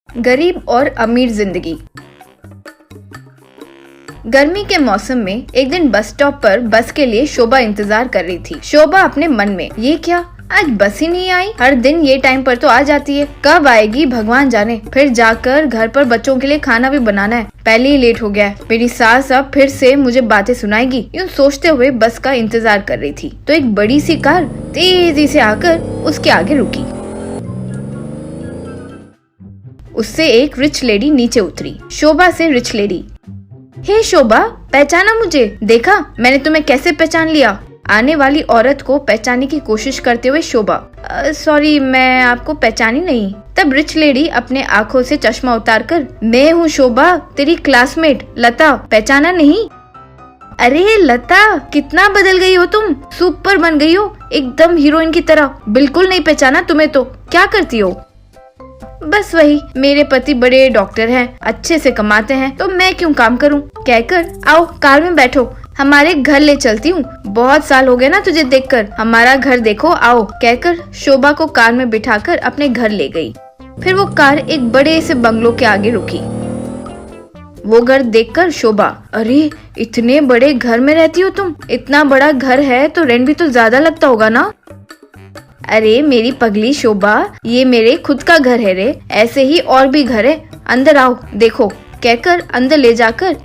गरीब और अमीर जिंदगी। गर्मी के मौसम में एक दिन बस स्टॉप पर बस के लिए शोभा इंतजार कर रही थी। शोभा अपने मन में, ये क्या, आज बस ही नहीं आई? हर दिन ये टाइम पर तो आ जाती है, कब आएगी भगवान जाने। फिर जाकर घर पर बच्चों के लिए खाना भी बनाना है, पहले ही लेट हो गया है। मेरी सास अब फिर से मुझे बातें सुनाएगी। यूँ सोचते हुए बस का इंतजार कर रही थी तो एक बड़ी सी कार तेजी से आकर उसके आगे रुकी। उससे एक रिच लेडी नीचे उतरी। शोभा से रिच लेडी, हे शोभा, पहचाना मुझे? देखा मैंने तुम्हें कैसे पहचान लिया? आने वाली औरत को पहचानने की कोशिश करते हुए शोभा, सॉरी मैं आपको पहचानी नहीं। तब रिच लेडी अपने आंखों से चश्मा उतारकर, मैं हूँ शोभा, तेरी क्लासमेट लता, पहचाना नहीं? अरे लता, कितना बदल गई हो तुम, सुपर बन गई हो, एकदम हीरोइन की तरह। बिल्कुल नहीं पहचाना तुम्हें तो। क्या करती हो? बस वही, मेरे पति बड़े डॉक्टर हैं, अच्छे से कमाते हैं, तो मैं क्यों काम करूं? कहकर आओ कार में बैठो, हमारे घर ले चलती हूँ। बहुत साल हो गए ना तुझे देखकर, हमारा घर देखो, आओ। कहकर शोभा को कार में बिठाकर अपने घर ले गई। फिर वो कार एक बड़े से बंगलो के आगे रुकी। वो घर देखकर शोभा, अरे इतने बड़े घर में रहती हो तुम? इतना बड़ा घर है तो रेंट भी तो ज्यादा लगता होगा ना? अरे मेरी पगली शोभा, ये मेरे खुद का घर है रे, ऐसे ही और भी घर है, अंदर आओ देखो। कहकर अंदर ले जाकर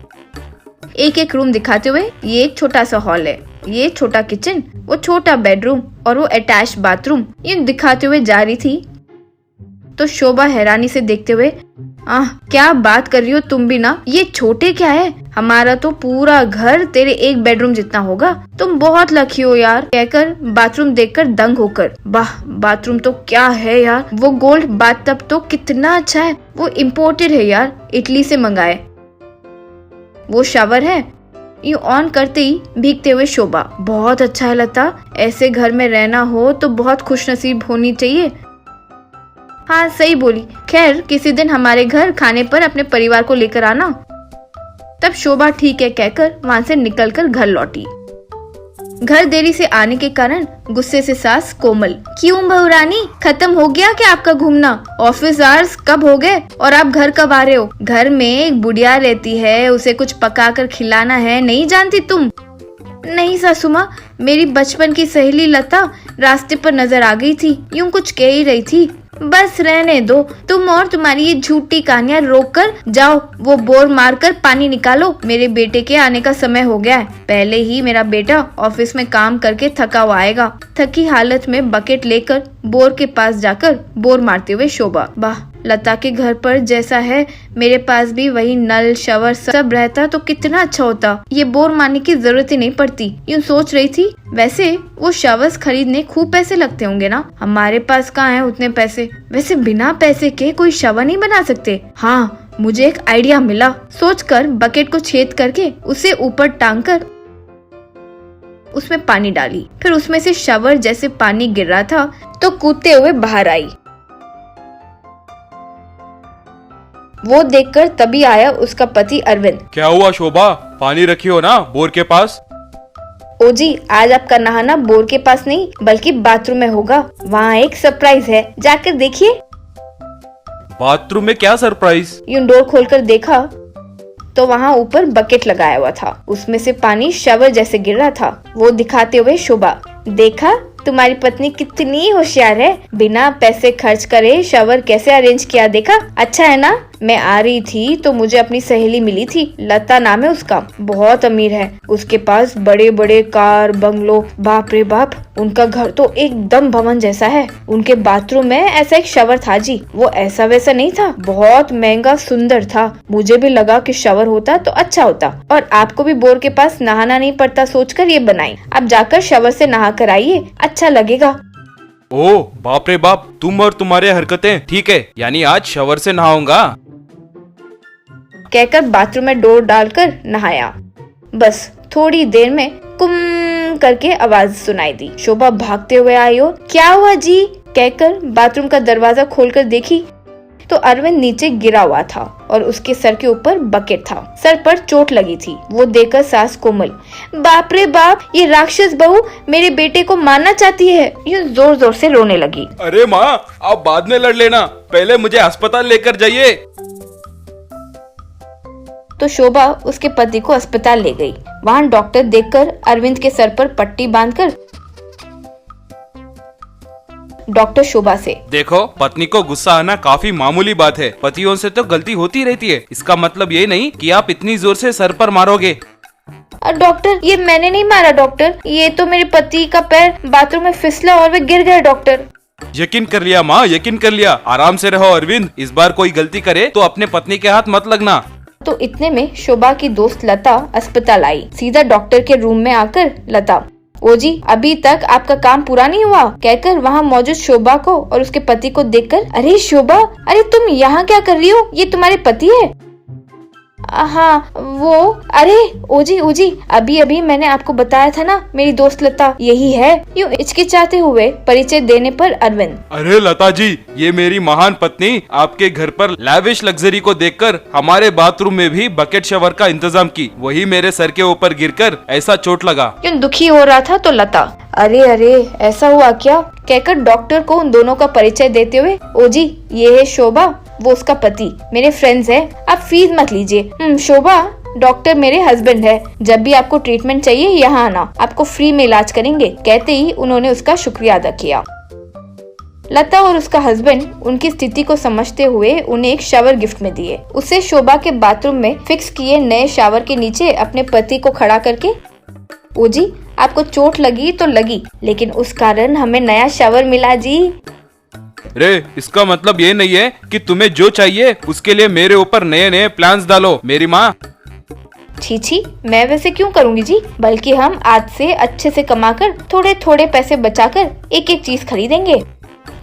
एक एक रूम दिखाते हुए, ये एक छोटा सा हॉल है, ये छोटा किचन, वो छोटा बेडरूम और वो अटैच बाथरूम, ये दिखाते हुए जा रही थी। तो शोभा हैरानी से देखते हुए, क्या बात कर रही हो तुम भी ना, ये छोटे क्या है, हमारा तो पूरा घर तेरे एक बेडरूम जितना होगा, तुम बहुत लकी हो यार। कहकर बाथरूम देखकर दंग होकर, वाह बाथरूम तो क्या है यार, वो गोल्ड बाथटब तो कितना अच्छा है, वो इम्पोर्टेड है यार, इटली से मंगाए। वो शावर है, ये ऑन करते ही भीगते हुए शोभा, बहुत अच्छा है लता, ऐसे घर में रहना हो तो बहुत खुशनसीब होनी चाहिए। हाँ सही बोली, खैर किसी दिन हमारे घर खाने पर अपने परिवार को लेकर आना। तब शोभा ठीक है कहकर वहाँ से निकलकर घर लौटी। घर देरी से आने के कारण गुस्से से सास कोमल, क्यों बहू रानी, खत्म हो गया क्या आपका घूमना? ऑफिस आवर्स कब हो गए और आप घर कब आ रहे हो? घर में एक बुढ़िया रहती है, उसे कुछ पका कर खिलाना है, नहीं जानती तुम? नहीं सासू माँ, मेरी बचपन की सहेली लता रास्ते पर नजर आ गई थी, यूं कुछ कह ही रही थी। बस रहने दो, तुम और तुम्हारी ये झूठी कहानियां रोक कर जाओ, वो बोर मारकर पानी निकालो, मेरे बेटे के आने का समय हो गया है। पहले ही मेरा बेटा ऑफिस में काम करके थका हुआ आएगा। थकी हालत में बकेट लेकर बोर के पास जाकर बोर मारते हुए शोभा, वाह लता के घर पर जैसा है मेरे पास भी वही नल शवर सब रहता तो कितना अच्छा होता, ये बोर मारने की जरूरत ही नहीं पड़ती, यूँ सोच रही थी। वैसे वो शवर्स खरीदने खूब पैसे लगते होंगे ना, हमारे पास कहाँ है उतने पैसे? वैसे बिना पैसे के कोई शवर नहीं बना सकते। हाँ मुझे एक आइडिया मिला, सोचकर बकेट को छेद करके उसे ऊपर टांग कर उसमें पानी डाली। फिर उसमें से शवर जैसे पानी गिर रहा था तो कूदते हुए बाहर आई। वो देखकर तभी आया उसका पति अरविंद। क्या हुआ शोभा, पानी रखी हो ना बोर के पास? ओ जी, आज आपका नहाना बोर के पास नहीं बल्कि बाथरूम में होगा, वहाँ एक सरप्राइज है, जाकर देखिए। बाथरूम में क्या सरप्राइज? यूं डोर खोलकर देखा तो वहाँ ऊपर बकेट लगाया हुआ था, उसमें से पानी शवर जैसे गिर रहा था। वो दिखाते हुए शोभा, देखा तुम्हारी पत्नी कितनी होशियार है, बिना पैसे खर्च करे शवर कैसे अरेंज किया, देखा अच्छा है ना? मैं आ रही थी तो मुझे अपनी सहेली मिली थी, लता नाम है उसका, बहुत अमीर है, उसके पास बड़े बड़े कार बंगलो, बाप रे बाप, उनका घर तो एकदम भवन जैसा है। उनके बाथरूम में ऐसा एक शवर था जी, वो ऐसा वैसा नहीं था, बहुत महंगा सुंदर था। मुझे भी लगा कि शवर होता तो अच्छा होता और आपको भी बोर के पास नहाना नहीं पड़ता सोचकर ये बनाई। आप जाकर शवर से नहा कर आइए, अच्छा लगेगा। ओह बाप रे बाप, तुम और तुम्हारे हरकतें, ठीक है यानी आज शवर से नहाऊंगा। कहकर बाथरूम में डोर डालकर नहाया। बस थोड़ी देर में कुम करके आवाज सुनाई दी। शोभा भागते हुए आई और क्या हुआ जी? कहकर बाथरूम का दरवाजा खोलकर देखी तो अरविंद नीचे गिरा हुआ था और उसके सर के ऊपर बकेट था। सर पर चोट लगी थी। वो देखकर सास कोमल, बाप रे बाप, ये राक्षस बहू मेरे बेटे को मारना चाहती है, यूं जोर जोर से रोने लगी। अरे माँ, आप बाद में लड़ लेना, पहले मुझे अस्पताल लेकर जाइए। तो शोभा उसके पति को अस्पताल ले गई। वहाँ डॉक्टर देखकर अरविंद के सर पर पट्टी बांधकर डॉक्टर शोभा से, देखो, पत्नी को गुस्सा आना काफी मामूली बात है। पतियों से तो गलती होती रहती है। इसका मतलब ये नहीं कि आप इतनी जोर से सर पर मारोगे। डॉक्टर, ये मैंने नहीं मारा डॉक्टर, ये तो मेरे पति का पैर बाथरूम में फिसला और वे गिर गए डॉक्टर। यकीन कर लिया माँ, यकीन कर लिया। आराम से रहो अरविंद, इस बार कोई गलती करे तो अपने पत्नी के हाथ मत लगना। तो इतने में शोभा की दोस्त लता अस्पताल आई। सीधा डॉक्टर के रूम में आकर लता, ओ जी, अभी तक आपका काम पूरा नहीं हुआ, कहकर वहाँ मौजूद शोभा को और उसके पति को देखकर, अरे शोभा, अरे तुम यहाँ क्या कर रही हो, ये तुम्हारे पति है? हाँ वो, अरे ओ जी, अभी मैंने आपको बताया था ना, मेरी दोस्त लता यही है। यूं हिचकिचाते हुए परिचय देने पर अरविंद, अरे लता जी, ये मेरी महान पत्नी आपके घर पर लैविश लग्जरी को देखकर हमारे बाथरूम में भी बकेट शावर का इंतजाम की। वही मेरे सर के ऊपर गिरकर ऐसा चोट लगा। यूं दुखी हो रहा था तो लता, अरे ऐसा हुआ क्या, कहकर डॉक्टर को उन दोनों का परिचय देते हुए, ओ जी, ये है शोभा, वो उसका पति, मेरे फ्रेंड्स हैं, आप फीस मत लीजिए। शोभा, डॉक्टर मेरे हस्बैंड है, जब भी आपको ट्रीटमेंट चाहिए यहाँ आना, आपको फ्री में इलाज करेंगे। कहते ही उन्होंने उसका शुक्रिया अदा किया। लता और उसका हस्बैंड उनकी स्थिति को समझते हुए उन्हें एक शावर गिफ्ट में दिए। उसे शोभा के बाथरूम में फिक्स किए नए शावर के नीचे अपने पति को खड़ा करके, ओ जी, आपको चोट लगी तो लगी, लेकिन उस कारण हमें नया शावर मिला जी। रे, इसका मतलब ये नहीं है कि तुम्हें जो चाहिए उसके लिए मेरे ऊपर नए प्लान्स डालो मेरी माँ। छी, मैं वैसे क्यों करूँगी जी, बल्कि हम आज से अच्छे से कमाकर थोड़े थोड़े पैसे बचाकर एक एक चीज खरीदेंगे।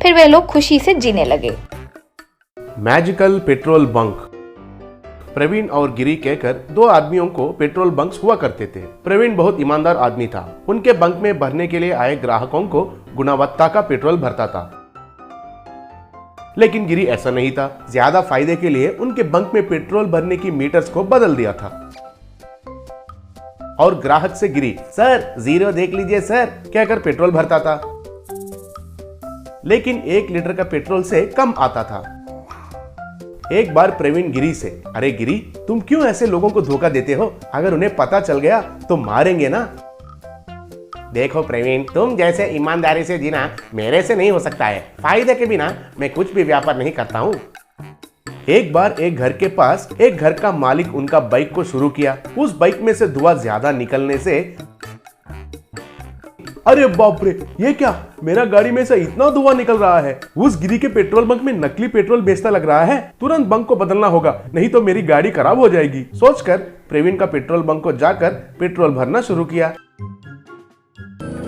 फिर वे लोग खुशी से जीने लगे। Magical petrol bunk. प्रवीण और गिरी कहकर दो आदमियों को पेट्रोल बंक्स हुआ करते थे। प्रवीण बहुत ईमानदार आदमी था। उनके बंक में भरने के लिए आए ग्राहकों को गुणवत्ता का पेट्रोल भरता था। लेकिन गिरी ऐसा नहीं था। ज्यादा फायदे के लिए उनके बंक में पेट्रोल भरने की मीटर्स को बदल दिया था। और ग्राहक से गिरी, सर जीरो देख लीजिए सर, कहकर पेट्रोल भरता था। लेकिन 1 लीटर का पेट्रोल से कम आता था। एक बार प्रवीण गिरी से, अरे गिरी, तुम क्यों ऐसे लोगों को धोखा देते हो? अगर उन्हें पता चल गया तो मारेंगे ना। देखो प्रवीण, तुम जैसे ईमानदारी से जीना मेरे से नहीं हो सकता है। फायदे के बिना मैं कुछ भी व्यापार नहीं करता हूँ। एक बार एक घर के पास एक घर का मालिक उनका बाइक को शुरू किया। उस बाइक में से धुआं ज्यादा निकलने से, अरे बाप रे, ये क्या, मेरा गाड़ी में से इतना धुआं निकल रहा है। उस गिरी के पेट्रोल बंक में नकली पेट्रोल बेचता लग रहा है। तुरंत बंक को बदलना होगा, नहीं तो मेरी गाड़ी खराब हो जाएगी। सोचकर प्रवीण का पेट्रोल बंक को जाकर पेट्रोल भरना शुरू किया।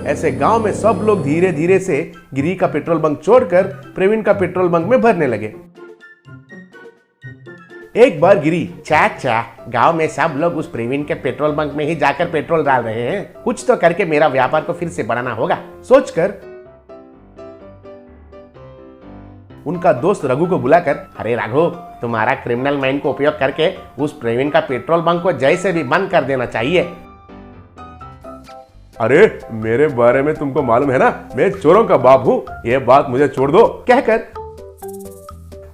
ऐसे गांव में सब लोग धीरे धीरे से गिरी का पेट्रोल बंक छोड़कर प्रवीण का पेट्रोल बंक में भरने लगे। एक बार गिरी, चाचा, गांव में सब लोग उस प्रवीण के पेट्रोल बंक में ही जाकर पेट्रोल डाल रहे हैं। कुछ तो करके मेरा व्यापार को फिर से बढ़ाना होगा। सोचकर उनका दोस्त रघु को बुलाकर, अरे रघु, तुम्हारा क्रिमिनल माइंड को उपयोग करके उस प्रवीण का पेट्रोल बंक को जैसे भी बंद कर देना चाहिए। अरे मेरे बारे में तुमको मालूम है ना, मैं चोरों का बाप हूँ, ये बात मुझे छोड़ दो, कहकर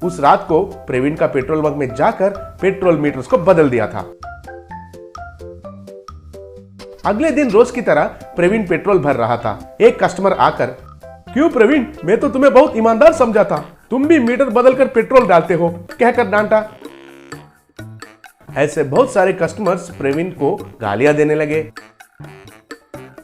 उस रात को प्रवीण का पेट्रोल बंक में जाकर पेट्रोल मीटर्स को बदल दिया था। अगले दिन रोज की तरह प्रवीण पेट्रोल भर रहा था। एक कस्टमर आकर, क्यों प्रवीण, मैं तो तुम्हें बहुत ईमानदार समझा था, तुम भी मीटर बदलकर पेट्रोल डालते हो, कहकर डांटा। ऐसे बहुत सारे कस्टमर्स प्रवीण को गालियां देने लगे।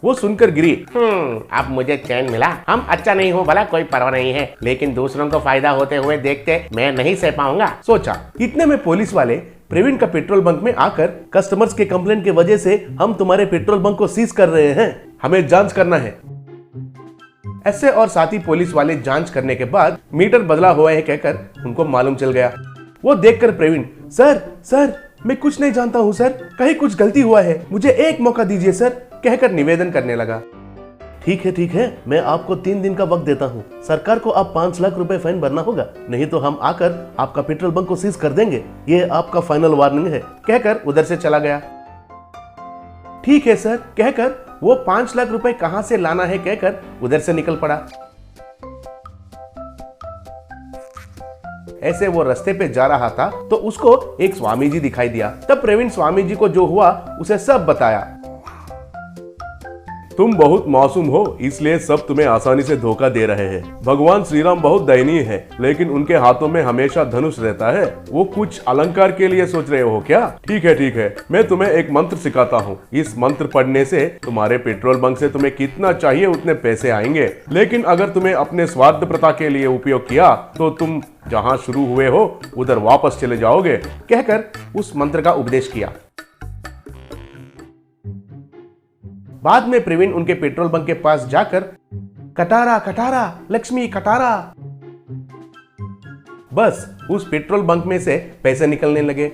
वो सुनकर गिरी, अब मुझे चैन मिला। हम अच्छा नहीं हो भला कोई परवाह नहीं है, लेकिन दूसरों को फायदा होते हुए देखते मैं नहीं सह पाऊंगा, सोचा। इतने में पुलिस वाले प्रवीण का पेट्रोल बंक में आकर, कस्टमर्स के कंप्लेंट की वजह से हम तुम्हारे पेट्रोल बंक को सीज कर रहे हैं, हमें जांच करना है। ऐसे और साथी पुलिस वाले जांच करने के बाद मीटर बदला हुआ है कहकर उनको मालूम चल गया। वो देखकर प्रवीण, सर मैं कुछ नहीं जानता हूँ सर, कहीं कुछ गलती हुआ है, मुझे एक मौका दीजिए सर, कहकर निवेदन करने लगा। ठीक है, मैं आपको 3 दिन का वक्त देता हूँ। सरकार को आप 5 लाख रुपए फाइन भरना होगा, नहीं तो हम आकर आपका पेट्रोल बंक को सीज कर देंगे। ये आपका फाइनल वार्निंग है, कहकर उधर से चला गया। ठीक है सर, कहकर वो 5 लाख रुपए कहां से लाना है कहकर उधर से निकल पड़ा। ऐसे वो रास्ते पे जा रहा था तो उसको एक स्वामी जी दिखाई दिया। तब प्रवीण स्वामी जी को जो हुआ उसे सब बताया। तुम बहुत मासूम हो, इसलिए सब तुम्हें आसानी से धोखा दे रहे हैं। भगवान श्री राम बहुत दयनीय है, लेकिन उनके हाथों में हमेशा धनुष रहता है। वो कुछ अलंकार के लिए सोच रहे हो क्या? ठीक है, मैं तुम्हें एक मंत्र सिखाता हूँ। इस मंत्र पढ़ने से तुम्हारे पेट्रोल बंक से तुम्हें कितना चाहिए उतने पैसे आएंगे, लेकिन अगर तुम्हें अपने स्वार्थ प्रथा के लिए उपयोग किया तो तुम जहाँ शुरू हुए हो उधर वापस चले जाओगे, कहकर उस मंत्र का उपदेश किया। बाद में प्रवीण उनके पेट्रोल बंक के पास जाकर कटारा कटारा लक्ष्मी कटारा, बस उस पेट्रोल बंक में से पैसे निकलने लगे।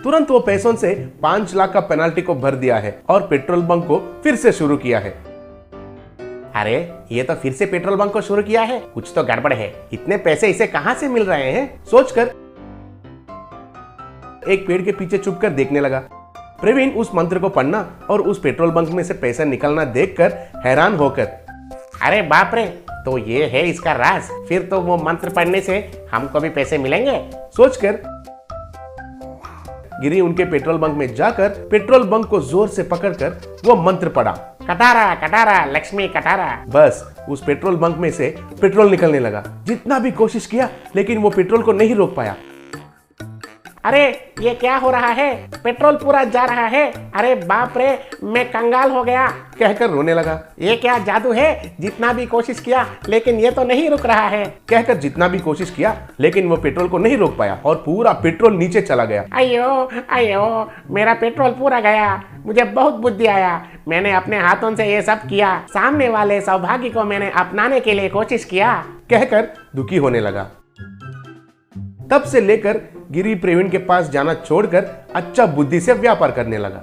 तुरंत वो पैसों से 5 लाख का पेनाल्टी को भर दिया है और पेट्रोल बंक को फिर से शुरू किया है। अरे ये तो फिर से पेट्रोल बंक को शुरू किया है, कुछ तो गड़बड़ है। इतने पैसे इसे कहां से मिल रहे हैं सोचकर एक पेड़ के पीछे छुपकर देखने लगा। प्रवीण उस मंत्र को पढ़ना और उस पेट्रोल बंक में से पैसा निकलना देखकर हैरान होकर, अरे बाप रे, तो ये है इसका राज। फिर तो वो मंत्र पढ़ने से हमको भी पैसे मिलेंगे सोचकर गिरी उनके पेट्रोल बंक में जाकर पेट्रोल बंक को जोर से पकड़कर वो मंत्र पढ़ा, कटारा कटारा लक्ष्मी कटारा। बस उस पेट्रोल बंक में से पेट्रोल निकलने लगा। जितना भी कोशिश किया लेकिन वो पेट्रोल को नहीं रोक पाया। अरे ये क्या हो रहा है, पेट्रोल पूरा जा रहा है। अरे बाप रे, मैं कंगाल हो गया, कहकर रोने लगा। ये क्या जादू है, जितना भी कोशिश किया लेकिन ये तो नहीं रुक रहा है, कहकर जितना भी कोशिश किया लेकिन वो पेट्रोल को नहीं रोक पाया और पूरा पेट्रोल नीचे चला गया। अयो अयो, मेरा पेट्रोल पूरा गया, मुझे बहुत बुद्धि आया। मैंने अपने हाथों से ये सब किया, सामने वाले सौभाग्य को मैंने अपनाने के लिए कोशिश किया, कहकर दुखी होने लगा। तब से लेकर गिरी प्रवीण के पास जाना छोड़कर अच्छा बुद्धि से व्यापार करने लगा।